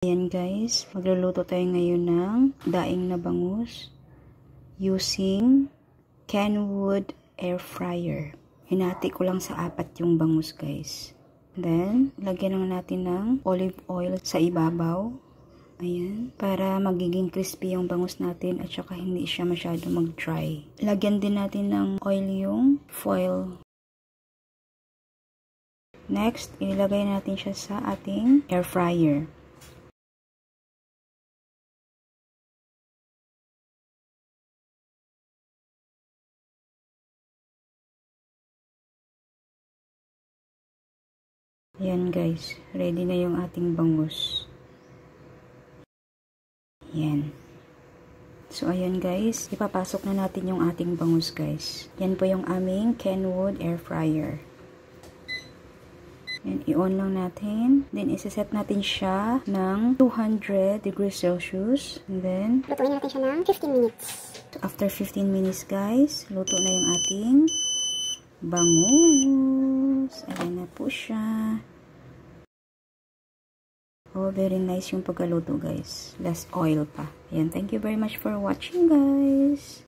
Ayan guys, magluluto tayo ngayon ng daing na bangus using Kenwood air fryer. Hinati ko lang sa 4 yung bangus guys. Then, lagyan lang natin ng olive oil sa ibabaw. Ayan, para magiging crispy yung bangus natin at saka hindi siya masyado mag-dry. Lagyan din natin ng oil yung foil. Next, ilagay natin siya sa ating air fryer. Ayan guys, ready na yung ating bangus. Ayan. So ayan guys, ipapasok na natin yung ating bangus guys. Yan po yung aming Kenwood air fryer. Ayan, i-on lang natin. Then isa-set natin siya ng 200 degrees Celsius. And then, lutuin natin siya ng 15 minutes. So, after 15 minutes guys, luto na yung ating bangus. Ayan na po siya. Oh, very nice yung pagkaluto guys. Less oil pa. Ayan, thank you very much for watching guys.